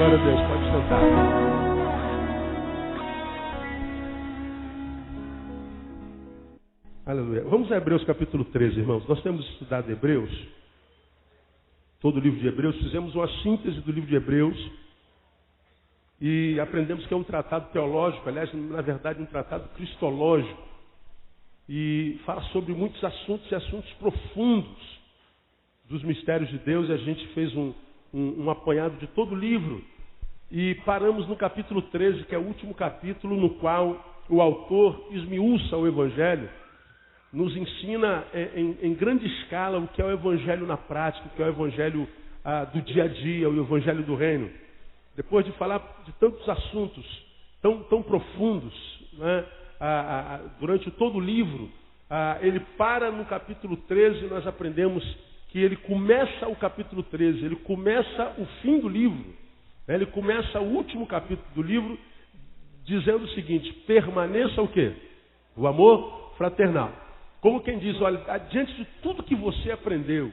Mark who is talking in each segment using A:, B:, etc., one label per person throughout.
A: Glória a Deus, pode sentar. Aleluia. Vamos a Hebreus capítulo 13, irmãos. Nós temos estudado Hebreus, todo o livro de Hebreus, fizemos uma síntese do livro de Hebreus e aprendemos que é um tratado teológico, aliás, na verdade, um tratado cristológico. E fala sobre muitos assuntos e assuntos profundos dos mistérios de Deus. E a gente fez um apanhado de todo o livro. E paramos no capítulo 13, que é o último capítulo no qual o autor esmiuça o Evangelho, nos ensina em grande escala o que é o Evangelho na prática, o que é o Evangelho do dia a dia, o Evangelho do Reino. Depois de falar de tantos assuntos tão profundos, né, durante todo o livro, ele para no capítulo 13 e nós aprendemos que ele começa o capítulo 13, ele começa o fim do livro. Ele começa o último capítulo do livro dizendo o seguinte: permaneça o quê? O amor fraternal. Como quem diz, olha, diante de tudo que você aprendeu,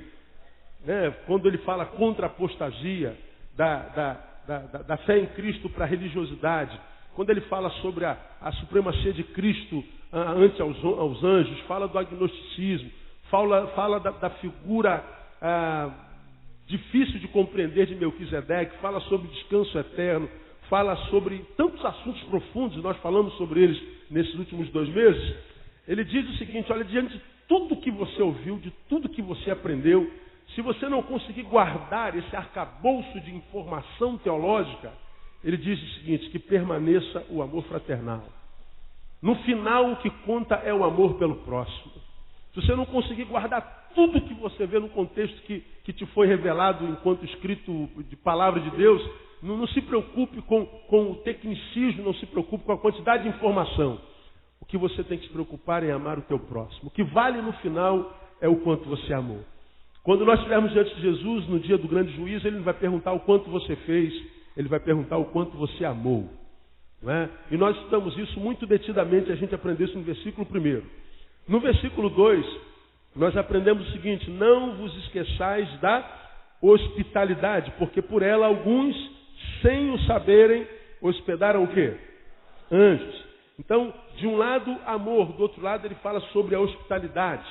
A: né, quando ele fala contra a apostasia, da fé em Cristo para a religiosidade, quando ele fala sobre a supremacia de Cristo ante aos anjos, fala do agnosticismo, fala da figura difícil de compreender de Melquisedeque, fala sobre descanso eterno, fala sobre tantos assuntos profundos, nós falamos sobre eles nesses últimos 2 meses. Ele diz o seguinte: olha, diante de tudo que você ouviu, de tudo que você aprendeu, se você não conseguir guardar esse arcabouço de informação teológica, ele diz o seguinte, que permaneça o amor fraternal. No final, o que conta é o amor pelo próximo. Se você não conseguir guardar tudo que você vê no contexto que te foi revelado enquanto escrito de palavra de Deus, não se preocupe com o tecnicismo, não se preocupe com a quantidade de informação. O que você tem que se preocupar é amar o teu próximo. O que vale no final é o quanto você amou. Quando nós estivermos diante de Jesus, no dia do grande juízo, ele não vai perguntar o quanto você fez, ele vai perguntar o quanto você amou. Não é? E nós estudamos isso muito detidamente, a gente aprendeu isso no versículo 1. No versículo 2, nós aprendemos o seguinte: não vos esqueçais da hospitalidade, porque por ela alguns, sem o saberem, hospedaram o quê? Anjos. Então, de um lado, amor, do outro lado, ele fala sobre a hospitalidade.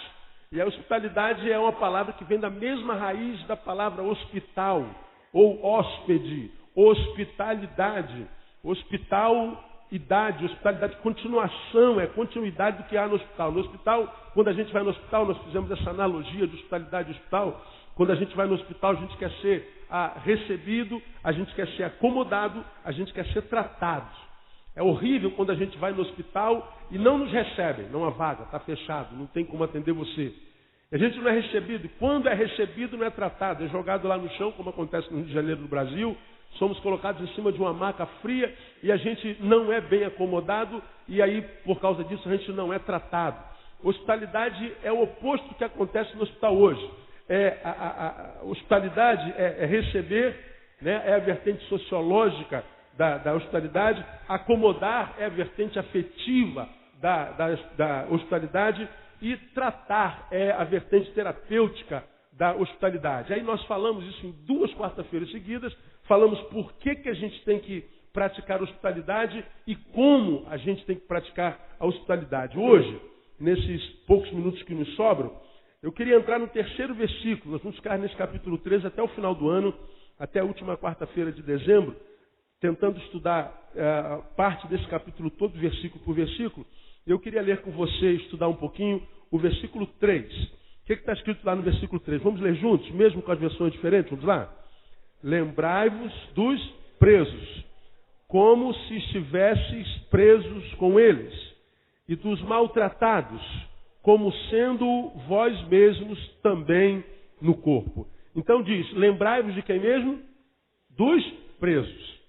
A: E a hospitalidade é uma palavra que vem da mesma raiz da palavra hospital, ou hóspede, hospitalidade. Hospitalidade, continuação, é continuidade do que há no hospital. No hospital, quando a gente vai no hospital, nós fizemos essa analogia de hospitalidade e hospital. Quando a gente vai no hospital, a gente quer ser recebido, a gente quer ser acomodado, a gente quer ser tratado. É horrível quando a gente vai no hospital e não nos recebem. Não há vaga, está fechado, não tem como atender você. A gente não é recebido. Quando é recebido, não é tratado. É jogado lá no chão, como acontece no Rio de Janeiro, no Brasil. Somos colocados em cima de uma maca fria e a gente não é bem acomodado. E aí, por causa disso, a gente não é tratado. Hospitalidade é o oposto do que acontece no hospital hoje. A hospitalidade é receber, né, é a vertente sociológica da hospitalidade. Acomodar é a vertente afetiva da hospitalidade. E tratar é a vertente terapêutica da hospitalidade. Aí nós falamos isso em 2 quarta-feiras seguidas. Falamos por que a gente tem que praticar a hospitalidade e como a gente tem que praticar a hospitalidade. Hoje, nesses poucos minutos que nos sobram, eu queria entrar no 3º versículo. Nós vamos ficar nesse capítulo 13 até o final do ano, até a última quarta-feira de dezembro, tentando estudar parte desse capítulo todo, versículo por versículo. Eu queria ler com você, estudar um pouquinho, o versículo 3. O que está escrito lá no versículo 3? Vamos ler juntos, mesmo com as versões diferentes? Vamos lá? Lembrai-vos dos presos, como se estivesseis presos com eles, e dos maltratados, como sendo vós mesmos também no corpo. Então diz, lembrai-vos de quem mesmo? Dos presos.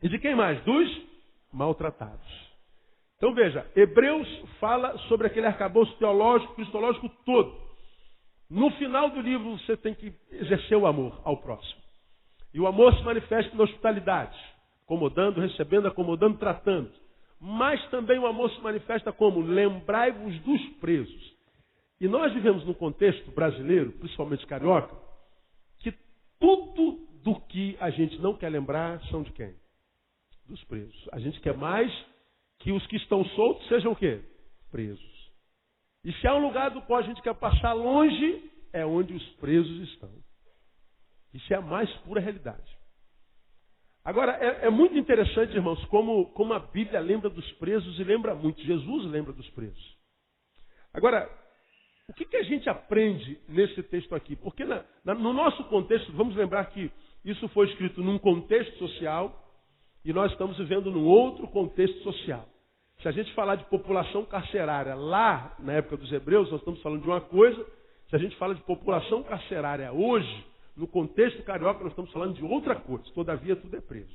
A: E de quem mais? Dos maltratados. Então veja, Hebreus fala sobre aquele arcabouço teológico, cristológico todo. No final do livro você tem que exercer o amor ao próximo. E o amor se manifesta na hospitalidade, acomodando, recebendo, acomodando, tratando. Mas também o amor se manifesta como lembrai-vos dos presos. E nós vivemos num contexto brasileiro, principalmente carioca, que tudo do que a gente não quer lembrar são de quem? Dos presos. A gente quer mais que os que estão soltos sejam o quê? Presos. E se há um lugar do qual a gente quer passar longe, é onde os presos estão. Isso é a mais pura realidade. Agora, é muito interessante, irmãos, como a Bíblia lembra dos presos e lembra muito. Jesus lembra dos presos. Agora, o que a gente aprende nesse texto aqui? Porque no nosso contexto, vamos lembrar que isso foi escrito num contexto social e nós estamos vivendo num outro contexto social. Se a gente falar de população carcerária lá, na época dos hebreus, nós estamos falando de uma coisa. Se a gente fala de população carcerária hoje, no contexto carioca, nós estamos falando de outra coisa. Todavia, tudo é preso.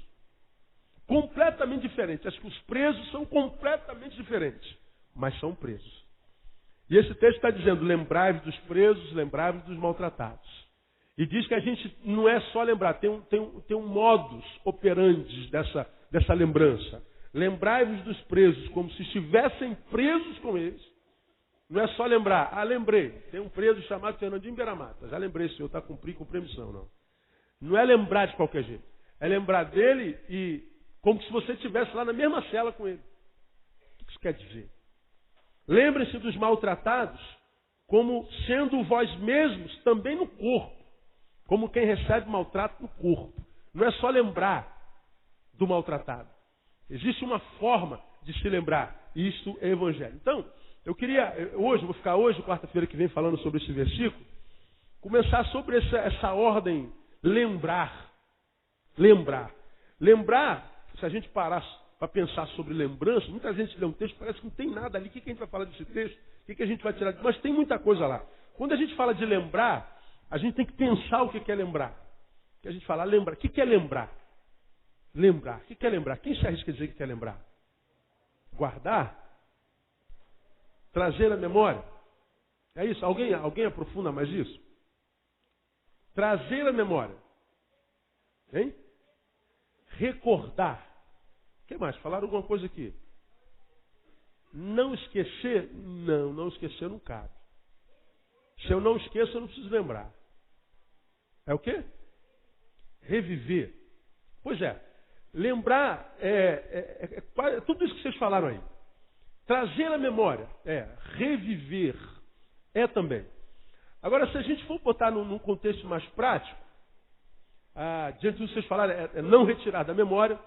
A: Completamente diferente. Acho que os presos são completamente diferentes, mas são presos. E esse texto está dizendo, lembrai-vos dos presos, lembrai-vos dos maltratados. E diz que a gente não é só lembrar, tem um modus operandi dessa lembrança. Lembrai-vos dos presos como se estivessem presos com eles. Não é só lembrar, lembrei, tem um preso chamado Fernandinho Beiramata. Já lembrei, senhor, está cumprindo com missão, não. Não é lembrar de qualquer jeito. É lembrar dele e como se você estivesse lá na mesma cela com ele. O que isso quer dizer? Lembrem-se dos maltratados como sendo vós mesmos também no corpo. Como quem recebe maltrato no corpo. Não é só lembrar do maltratado. Existe uma forma de se lembrar. E isso é evangelho. Então, eu queria, vou ficar hoje, quarta-feira que vem, falando sobre esse versículo, começar sobre essa ordem, lembrar. Lembrar. Lembrar, se a gente parar para pensar sobre lembrança, muita gente lê um texto, parece que não tem nada ali. O que a gente vai falar desse texto? O que a gente vai tirar? Mas tem muita coisa lá. Quando a gente fala de lembrar, a gente tem que pensar o que é lembrar. Que a gente fala, lembrar. O que é lembrar? Lembrar. O que é lembrar? Quem se arrisca a dizer que quer lembrar? Guardar? Trazer a memória? É isso? Alguém aprofunda mais isso? Trazer a memória. Hein? Recordar. O que mais? Falaram alguma coisa aqui? Não esquecer? Não esquecer não cabe. Se eu não esqueço, eu não preciso lembrar. É o quê? Reviver. Pois é. Lembrar é tudo isso que vocês falaram aí. Trazer a memória reviver também. Agora, se a gente for botar num contexto mais prático, diante do que vocês falaram, não retirar da memória,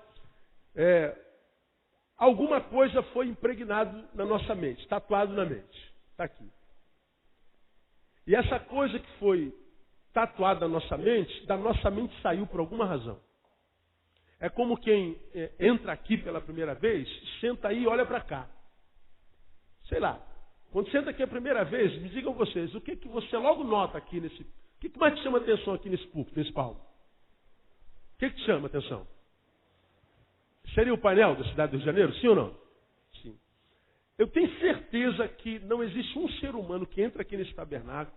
A: alguma coisa foi impregnado na nossa mente, tatuado na mente. Está aqui. E essa coisa que foi tatuada na nossa mente, da nossa mente saiu por alguma razão. É como quem entra aqui pela primeira vez, senta aí e olha para cá. Sei lá, quando senta aqui a primeira vez, me digam vocês, o que você logo nota aqui nesse... O que mais te chama atenção aqui nesse púlpito, nesse palco? O que te chama atenção? Seria o painel da cidade do Rio de Janeiro, sim ou não? Sim. Eu tenho certeza que não existe um ser humano que entra aqui nesse tabernáculo,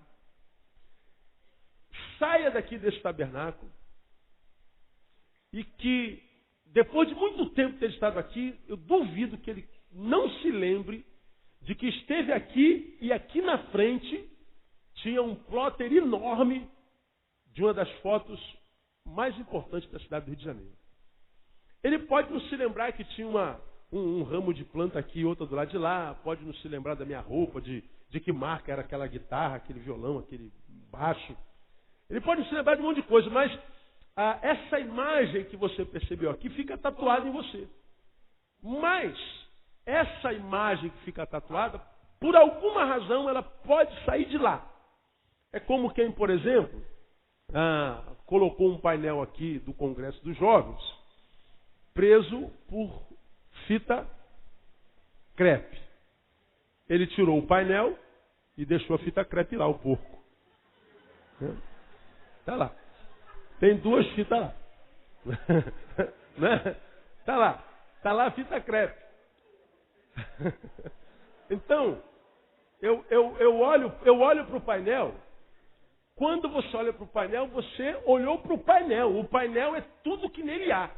A: saia daqui desse tabernáculo, e que, depois de muito tempo ter estado aqui, eu duvido que ele não se lembre de que esteve aqui e aqui na frente tinha um plotter enorme de uma das fotos mais importantes da cidade do Rio de Janeiro. Ele pode não se lembrar que tinha um ramo de planta aqui e outro do lado de lá, pode não se lembrar da minha roupa, de que marca era aquela guitarra, aquele violão, aquele baixo. Ele pode não se lembrar de um monte de coisa, mas essa imagem que você percebeu aqui fica tatuada em você. Mas essa imagem que fica tatuada, por alguma razão, ela pode sair de lá. É como quem, por exemplo, colocou um painel aqui do Congresso dos Jovens, preso por fita crepe. Ele tirou o painel e deixou a fita crepe lá, o porco. Está lá. Tem duas fitas lá. Né? Está lá. Está lá a fita crepe. Então, eu olho para o painel. Quando você olha para o painel, você olhou para o painel. O painel é tudo que nele há.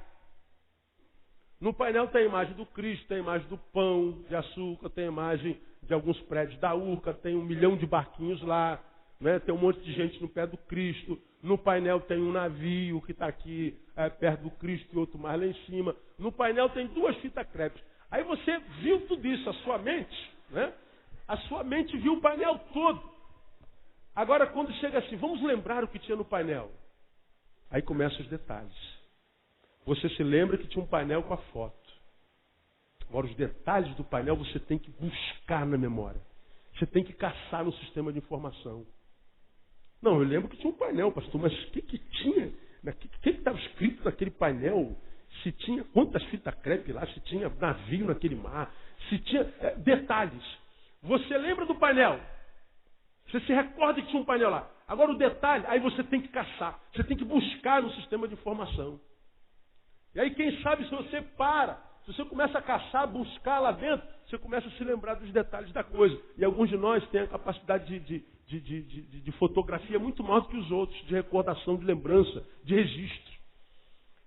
A: No painel tem a imagem do Cristo, tem a imagem do pão de açúcar, tem a imagem de alguns prédios da Urca, tem 1 milhão de barquinhos lá. né? Tem um monte de gente no pé do Cristo. No painel tem um navio que está aqui perto do Cristo e outro mais lá em cima. No painel tem 2 fitas crepes. Aí você viu tudo isso, a sua mente, né? A sua mente viu o painel todo. Agora, quando chega assim, vamos lembrar o que tinha no painel. Aí começam os detalhes. Você se lembra que tinha um painel com a foto. Agora, os detalhes do painel você tem que buscar na memória. Você tem que caçar no sistema de informação. Não, eu lembro que tinha um painel, pastor, mas o que tinha? O que estava escrito naquele painel? Se tinha quantas fitas crepe lá, se tinha navio naquele mar, se tinha detalhes. Você lembra do painel? Você se recorda que tinha um painel lá. Agora o detalhe, aí você tem que caçar. Você tem que buscar no sistema de informação. E aí quem sabe se você para, se você começa a caçar, buscar lá dentro, você começa a se lembrar dos detalhes da coisa. E alguns de nós têm a capacidade de fotografia muito maior do que os outros, de recordação, de lembrança, de registro.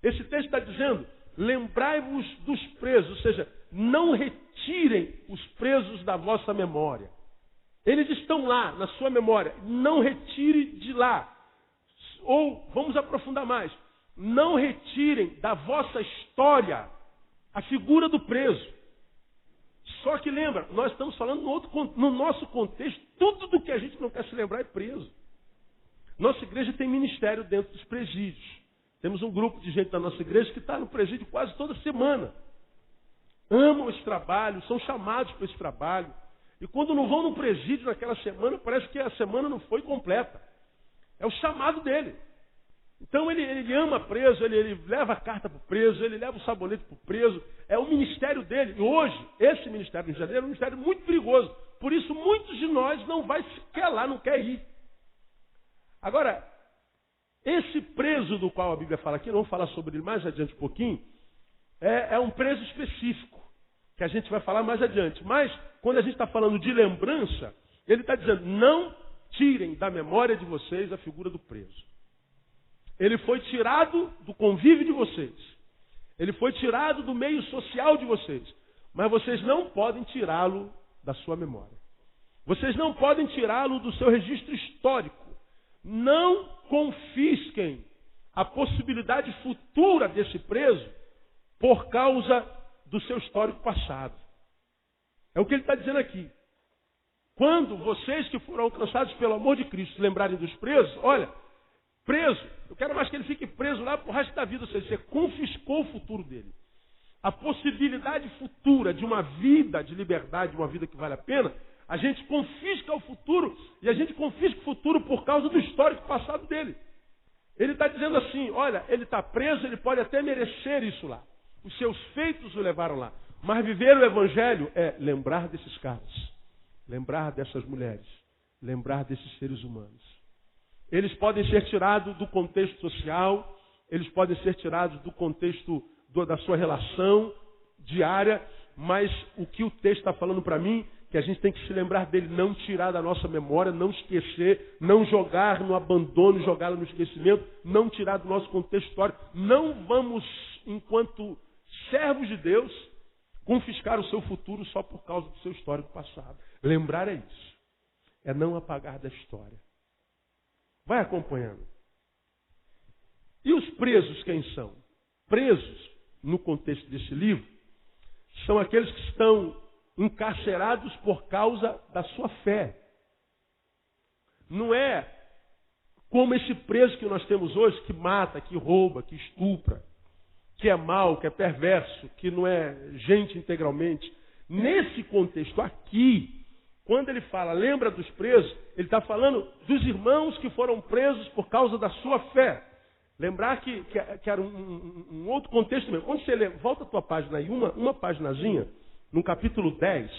A: Esse texto está dizendo, lembrai-vos dos presos, ou seja, não retirem os presos da vossa memória. Eles estão lá, na sua memória. Não retire de lá. Ou, vamos aprofundar mais, não retirem da vossa história a figura do preso. Só que lembra, nós estamos falando no nosso contexto, tudo do que a gente não quer se lembrar é preso. Nossa igreja tem ministério dentro dos presídios. Temos um grupo de gente da nossa igreja que está no presídio quase toda semana. Amam esse trabalho, são chamados para esse trabalho. E quando não vão no presídio naquela semana, parece que a semana não foi completa. É o chamado dele. Então ele ama preso, ele leva a carta para o preso, ele leva o sabonete para o preso. É o ministério dele. E hoje, esse ministério em janeiro é um ministério muito perigoso. Por isso, muitos de nós não vai sequer lá, não quer ir. Agora, esse preso do qual a Bíblia fala aqui, vamos falar sobre ele mais adiante um pouquinho, é um preso específico, que a gente vai falar mais adiante. Mas, quando a gente está falando de lembrança, ele está dizendo, não tirem da memória de vocês a figura do preso. Ele foi tirado do convívio de vocês. Ele foi tirado do meio social de vocês. Mas vocês não podem tirá-lo da sua memória. Vocês não podem tirá-lo do seu registro histórico. Não confisquem a possibilidade futura desse preso por causa do seu histórico passado. É o que ele está dizendo aqui. Quando vocês que foram alcançados pelo amor de Cristo lembrarem dos presos, olha, preso, eu quero mais que ele fique preso lá pro resto da vida, ou seja, você confiscou o futuro dele. A possibilidade futura de uma vida de liberdade, de uma vida que vale a pena, a gente confisca o futuro e a gente confisca o futuro por causa do histórico passado dele. Ele está dizendo assim, olha, ele está preso, ele pode até merecer isso lá. Os seus feitos o levaram lá. Mas viver o evangelho é lembrar desses caras, lembrar dessas mulheres, lembrar desses seres humanos. Eles podem ser tirados do contexto social, eles podem ser tirados do contexto da sua relação diária, mas o que o texto está falando para mim, que a gente tem que se lembrar dele, não tirar da nossa memória, não esquecer, não jogar no abandono, jogá-lo no esquecimento, não tirar do nosso contexto histórico. Não vamos, enquanto servos de Deus, confiscar o seu futuro só por causa do seu histórico passado. Lembrar é isso. É não apagar da história. Vai acompanhando. E os presos quem são? Presos, no contexto desse livro, são aqueles que estão encarcerados por causa da sua fé. Não é como esse preso que nós temos hoje, que mata, que rouba, que estupra, que é mau, que é perverso, que não é gente integralmente. Nesse contexto aqui, quando ele fala, lembra dos presos, ele está falando dos irmãos que foram presos por causa da sua fé. Lembrar que era um outro contexto mesmo. Quando você lê, volta a tua página aí, uma paginazinha, no capítulo 10,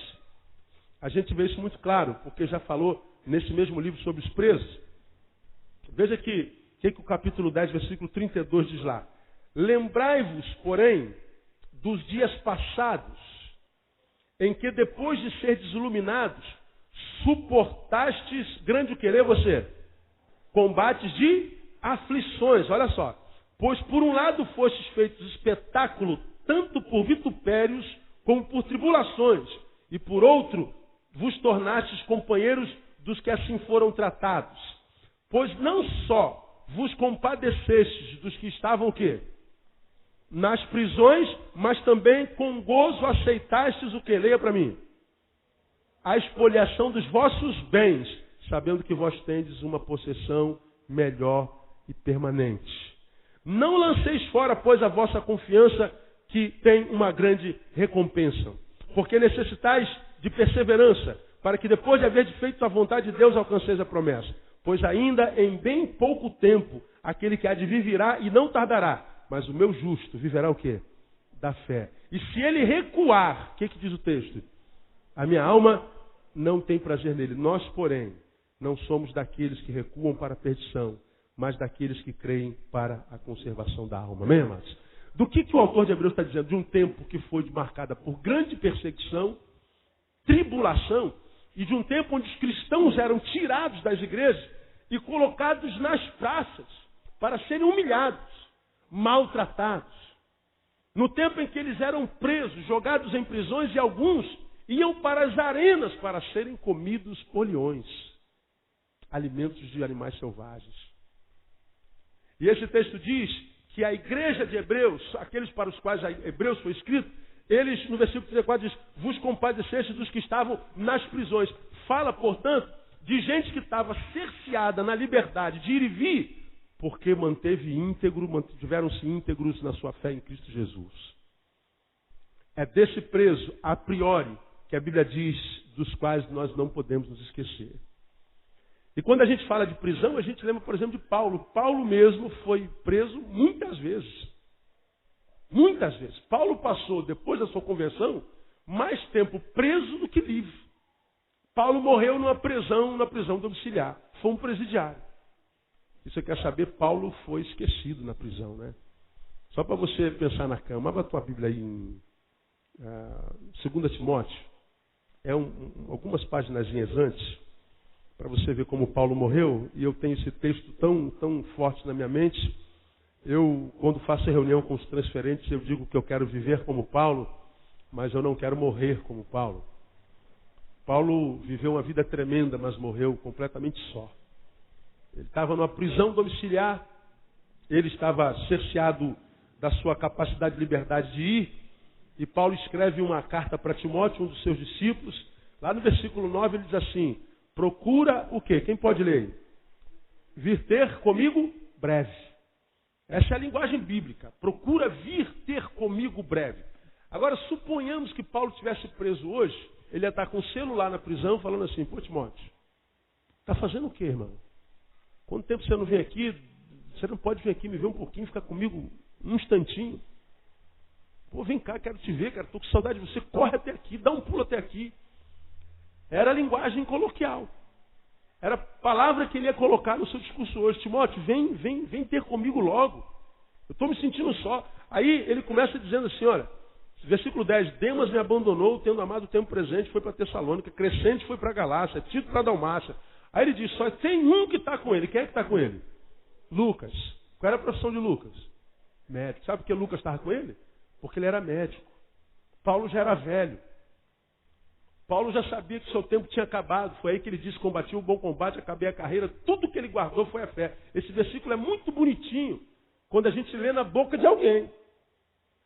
A: a gente vê isso muito claro, porque já falou nesse mesmo livro sobre os presos. Veja que o capítulo 10, versículo 32 diz lá. Lembrai-vos, porém, dos dias passados, em que depois de ser iluminados, suportastes grande o querer você? Combates de aflições, olha só. Pois por um lado fostes feitos espetáculo, tanto por vitupérios como por tribulações, e por outro vos tornastes companheiros dos que assim foram tratados. Pois não só vos compadecestes dos que estavam o quê? Nas prisões, mas também com gozo aceitastes o que? Leia para mim. A expoliação dos vossos bens, sabendo que vós tendes uma possessão melhor e permanente. Não lanceis fora, pois, a vossa confiança, que tem uma grande recompensa. Porque necessitais de perseverança, para que depois de haver feito a vontade de Deus, alcanceis a promessa. Pois ainda em bem pouco tempo, aquele que há de vir virá e não tardará. Mas o meu justo viverá o quê? Da fé. E se ele recuar, o que diz o texto? A minha alma não tem prazer nele. Nós, porém, não somos daqueles que recuam para a perdição, mas daqueles que creem para a conservação da alma. Amém, amados? Do que o autor de Hebreus está dizendo? De um tempo que foi marcado por grande perseguição, tribulação, e de um tempo onde os cristãos eram tirados das igrejas e colocados nas praças para serem humilhados, maltratados. No tempo em que eles eram presos, jogados em prisões, e alguns iam para as arenas para serem comidos por leões, alimentos de animais selvagens. E esse texto diz que a igreja de Hebreus, aqueles para os quais Hebreus foi escrito, eles, no versículo 34, diz, vos compadeceste dos que estavam nas prisões. Fala, portanto, de gente que estava cerceada na liberdade de ir e vir, porque mantiveram-se íntegros na sua fé em Cristo Jesus. É desse preso, a priori, que a Bíblia diz, dos quais nós não podemos nos esquecer. E quando a gente fala de prisão, a gente lembra, por exemplo, de Paulo. Paulo mesmo foi preso muitas vezes. Muitas vezes. Paulo passou, depois da sua conversão, mais tempo preso do que livre. Paulo morreu numa prisão domiciliar. Foi um presidiário. E você quer saber, Paulo foi esquecido na prisão, né? Só para você pensar na cama. Abra a tua Bíblia aí em 2 Timóteo. Algumas páginas antes, para você ver como Paulo morreu. E eu tenho esse texto tão forte na minha mente. Eu, quando faço reunião com os transferentes, eu digo que eu quero viver como Paulo, mas eu não quero morrer como Paulo. Paulo viveu uma vida tremenda, mas morreu completamente só. Ele estava numa prisão domiciliar, ele estava cerceado da sua capacidade de liberdade de ir, e Paulo escreve uma carta para Timóteo, um dos seus discípulos. Lá no versículo 9 ele diz assim, procura o quê? Quem pode ler? Vir ter comigo breve. Essa é a linguagem bíblica. Procura vir ter comigo breve. Agora, suponhamos que Paulo estivesse preso hoje, ele ia estar com o celular na prisão falando assim, pô, Timóteo, está fazendo o quê, irmão? Quanto tempo você não vem aqui? Você não pode vir aqui me ver um pouquinho, ficar comigo um instantinho? Pô, vem cá, quero te ver, cara, estou com saudade de você, corre até aqui, dá um pulo até aqui. Era a linguagem coloquial. Era a palavra que ele ia colocar no seu discurso hoje. Timóteo, vem ter comigo logo. Eu estou me sentindo só. Aí ele começa dizendo assim, olha, versículo 10, Demas me abandonou, tendo amado o tempo presente, foi para Tessalônica, Crescente foi para Galácia, Tito para Dalmácia. Aí ele diz, só tem um que está com ele. Quem é que está com ele? Lucas. Qual era a profissão de Lucas? Médico. Sabe por que Lucas estava com ele? Porque ele era médico. Paulo já era velho. Paulo já sabia que seu tempo tinha acabado. Foi aí que ele disse, combati o bom combate, acabei a carreira. Tudo que ele guardou foi a fé. Esse versículo é muito bonitinho quando a gente lê na boca de alguém.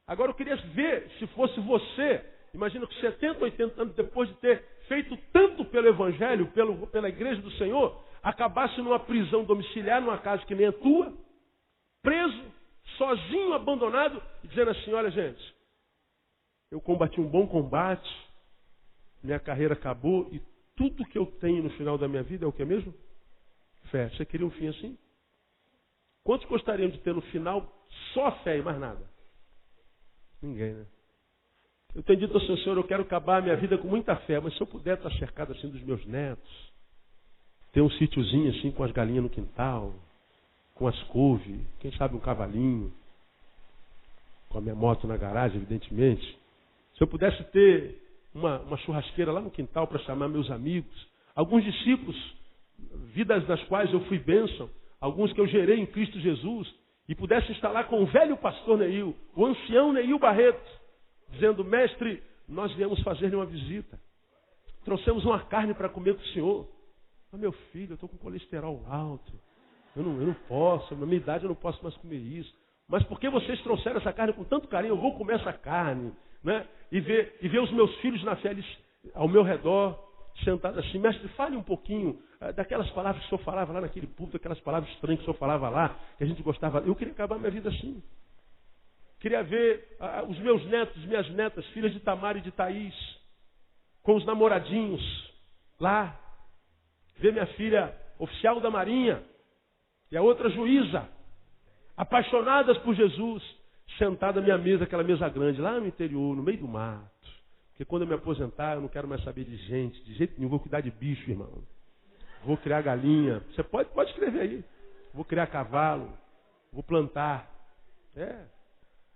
A: Agora eu queria ver, se fosse você, imagina que 70, 80 anos depois de ter feito tanto pelo Evangelho, pela igreja do Senhor, acabasse numa prisão domiciliar, numa casa que nem a tua, preso, sozinho, abandonado, e dizendo assim, olha gente, eu combati um bom combate, minha carreira acabou e tudo que eu tenho no final da minha vida é o que mesmo? Fé. Você queria um fim assim? Quantos gostariam de ter no final só fé e mais nada? Ninguém, né? Eu tenho dito ao Senhor, eu quero acabar a minha vida com muita fé, mas se eu puder estar cercado assim dos meus netos, ter um sítiozinho assim com as galinhas no quintal, com as couves, quem sabe um cavalinho, com a minha moto na garagem, evidentemente. Se eu pudesse ter uma churrasqueira lá no quintal para chamar meus amigos, alguns discípulos, vidas das quais eu fui bênção, alguns que eu gerei em Cristo Jesus, e pudesse estar lá com o velho pastor Neil, o ancião Neil Barreto, dizendo, mestre, nós viemos fazer-lhe uma visita. Trouxemos uma carne para comer com o senhor. Mas meu filho, eu estou com colesterol alto. Eu não posso, na minha idade eu não posso mais comer isso. Mas por que vocês trouxeram essa carne com tanto carinho? Eu vou comer essa carne, né? E ver os meus filhos na fé, eles ao meu redor, sentados assim. Mestre, fale um pouquinho daquelas palavras que o senhor falava lá naquele púlpito, aquelas palavras estranhas que o senhor falava lá, que a gente gostava. Eu queria acabar minha vida assim. Queria ver os meus netos, minhas netas, filhas de Tamar e de Thaís, com os namoradinhos lá. Ver minha filha oficial da Marinha e a outra juíza, apaixonadas por Jesus, sentada à minha mesa, aquela mesa grande, lá no interior, no meio do mato. Porque quando eu me aposentar, eu não quero mais saber de gente, de jeito nenhum. Vou cuidar de bicho, irmão. Vou criar galinha. Você pode escrever aí. Vou criar cavalo. Vou plantar.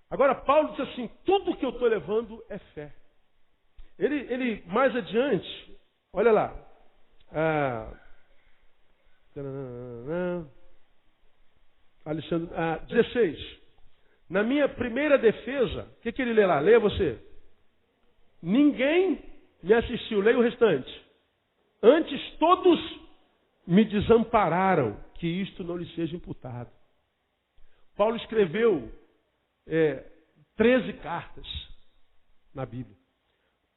A: Agora, Paulo diz assim, tudo que eu estou levando é fé. Ele mais adiante, olha lá. Alexandre, 16. Na minha primeira defesa, o que ele lê lá? Leia você. Ninguém me assistiu. Leia o restante. Antes todos me desampararam, que isto não lhe seja imputado. Paulo escreveu 13 cartas na Bíblia.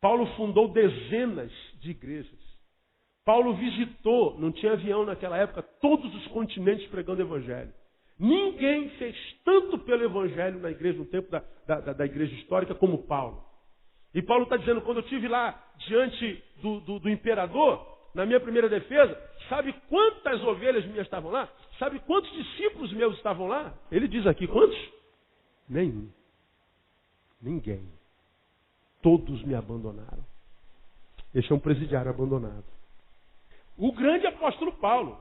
A: Paulo fundou dezenas de igrejas. Paulo visitou, não tinha avião naquela época, todos os continentes pregando o Evangelho. Ninguém fez tanto pelo Evangelho na igreja, no tempo da igreja histórica, como Paulo. E Paulo está dizendo, quando eu estive lá diante do imperador, na minha primeira defesa, sabe quantas ovelhas minhas estavam lá? Sabe quantos discípulos meus estavam lá? Ele diz aqui, quantos? Nenhum. Ninguém. Todos me abandonaram. Este é um presidiário abandonado. O grande apóstolo Paulo.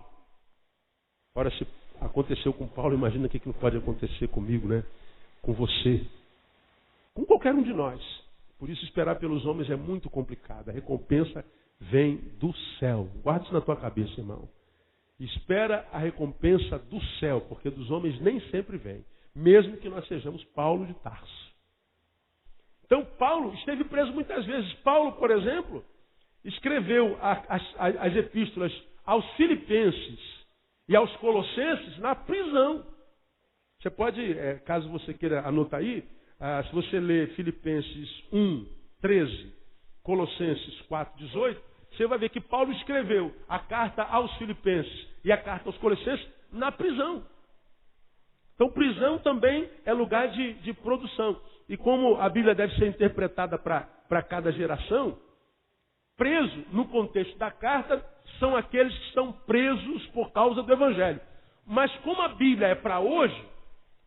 A: Ora, se aconteceu com Paulo, imagina o que não pode acontecer comigo, né? Com você. Com qualquer um de nós. Por isso esperar pelos homens é muito complicado. A recompensa vem do céu. Guarda isso na tua cabeça, irmão. Espera a recompensa do céu, porque dos homens nem sempre vem. Mesmo que nós sejamos Paulo de Tarso. Então Paulo esteve preso muitas vezes. Paulo, por exemplo, escreveu as epístolas aos Filipenses e aos Colossenses na prisão. Você pode, caso você queira anotar aí, se você ler Filipenses 1, 13, Colossenses 4, 18, você vai ver que Paulo escreveu a carta aos Filipenses e a carta aos Colossenses na prisão. Então prisão também é lugar de produção. E como a Bíblia deve ser interpretada para cada geração, preso, no contexto da carta, são aqueles que estão presos por causa do Evangelho. Mas como a Bíblia é para hoje,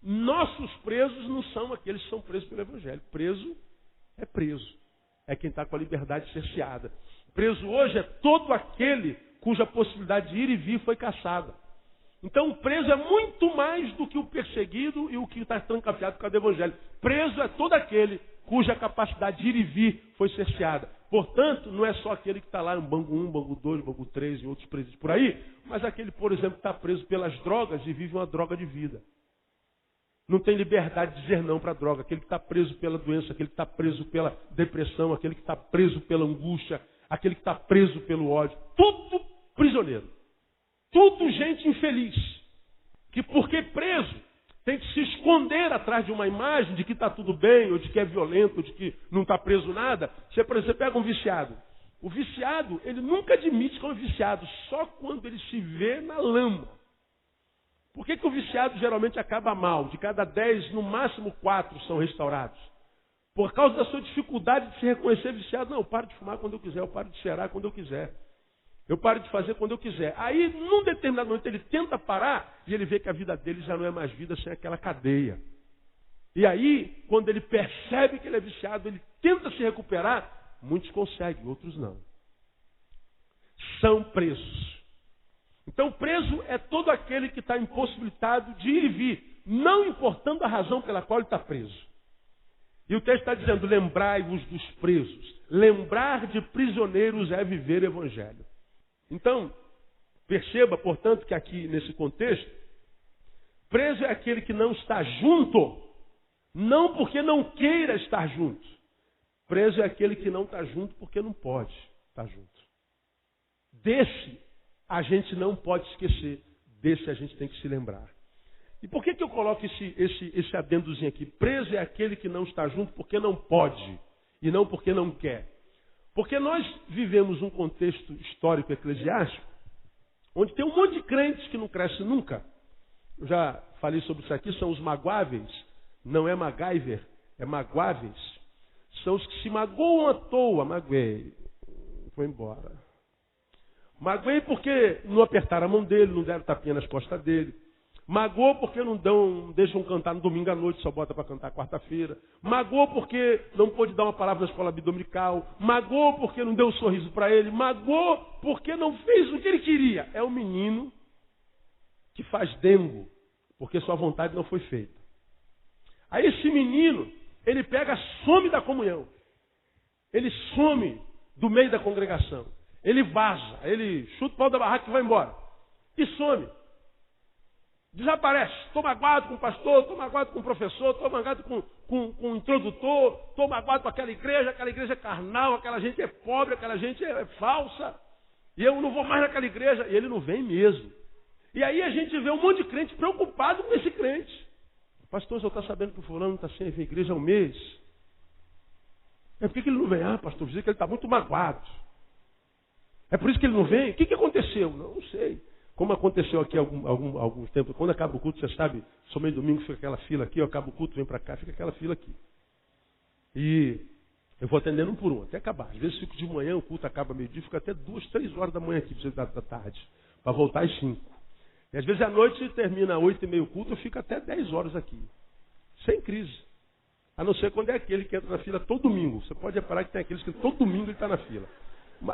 A: nossos presos não são aqueles que são presos pelo Evangelho. Preso é preso. É quem está com a liberdade cerceada. Preso hoje é todo aquele cuja possibilidade de ir e vir foi cassada. Então o preso é muito mais do que o perseguido e o que está trancafiado por causa do Evangelho. Preso é todo aquele cuja capacidade de ir e vir foi cerceada. Portanto, não é só aquele que está lá no Bangu 1, Bangu 2, Bangu 3 e outros presídios por aí, mas aquele, por exemplo, que está preso pelas drogas e vive uma droga de vida. Não tem liberdade de dizer não para a droga. Aquele que está preso pela doença, aquele que está preso pela depressão, aquele que está preso pela angústia, aquele que está preso pelo ódio. Tudo prisioneiro. Tudo gente infeliz. Que porque preso tem que se esconder atrás de uma imagem de que está tudo bem, ou de que é violento, ou de que não está preso nada. Você, por exemplo, pega um viciado. O viciado, ele nunca admite que é um viciado, só quando ele se vê na lama. Por que o viciado geralmente acaba mal? De cada 10, no máximo 4 são restaurados. Por causa da sua dificuldade de se reconhecer viciado. Não, eu paro de fumar quando eu quiser, eu paro de cheirar quando eu quiser. Eu paro de fazer quando eu quiser. Aí, num determinado momento, ele tenta parar e ele vê que a vida dele já não é mais vida sem aquela cadeia. E aí, quando ele percebe que ele é viciado, ele tenta se recuperar. Muitos conseguem, outros não. São presos. Então, preso é todo aquele que está impossibilitado de ir e vir, não importando a razão pela qual ele está preso. E o texto está dizendo, lembrai-vos dos presos. Lembrar de prisioneiros é viver o Evangelho. Então, perceba, portanto, que aqui nesse contexto, preso é aquele que não está junto, não porque não queira estar junto. Preso é aquele que não está junto porque não pode estar junto. Desse a gente não pode esquecer. Desse a gente tem que se lembrar. E por que eu coloco esse adendozinho aqui? Preso é aquele que não está junto porque não pode e não porque não quer. Porque nós vivemos um contexto histórico eclesiástico onde tem um monte de crentes que não cresce nunca. Eu já falei sobre isso aqui, são os magoáveis. Não é MacGyver, é magoáveis. São os que se magoam à toa. Magoei, vou embora. Magoei porque não apertaram a mão dele, não deram tapinha nas costas dele. Magoou porque não deixam cantar no domingo à noite, só bota para cantar quarta-feira. Magoou porque não pôde dar uma palavra na escola dominical. Magoou porque não deu um sorriso para ele. Magoou porque não fez o que ele queria. É o menino que faz dengo, porque sua vontade não foi feita. Aí esse menino, ele pega, some da comunhão. Ele some do meio da congregação. Ele vaza, ele chuta o pau da barraca e vai embora. E some. Desaparece. Estou magoado com o pastor, estou magoado com o professor, estou magoado com o introdutor, estou magoado com aquela igreja é carnal, aquela gente é pobre, aquela gente é falsa. E eu não vou mais naquela igreja. E ele não vem mesmo. E aí a gente vê um monte de crente preocupado com esse crente. Pastor, o senhor está sabendo que o fulano está sem vir à igreja há um mês? Por que ele não vem? Ah, pastor, dizer que ele está muito magoado. É por isso que ele não vem? O que aconteceu? Não sei. Como aconteceu aqui há algum tempo. Quando acaba o culto, você sabe, só meio domingo fica aquela fila aqui, eu acabo o culto, vem para cá, fica aquela fila aqui. E eu vou atendendo um por um, até acabar. Às vezes fico de manhã, o culto acaba meio-dia, fica até 2, 3 horas da manhã aqui, da tarde, para voltar às 5. E às vezes à noite termina 8h30 o culto, eu fico até 10 horas aqui. Sem crise. A não ser quando é aquele que entra na fila todo domingo. Você pode reparar que tem aqueles que todo domingo ele está na fila.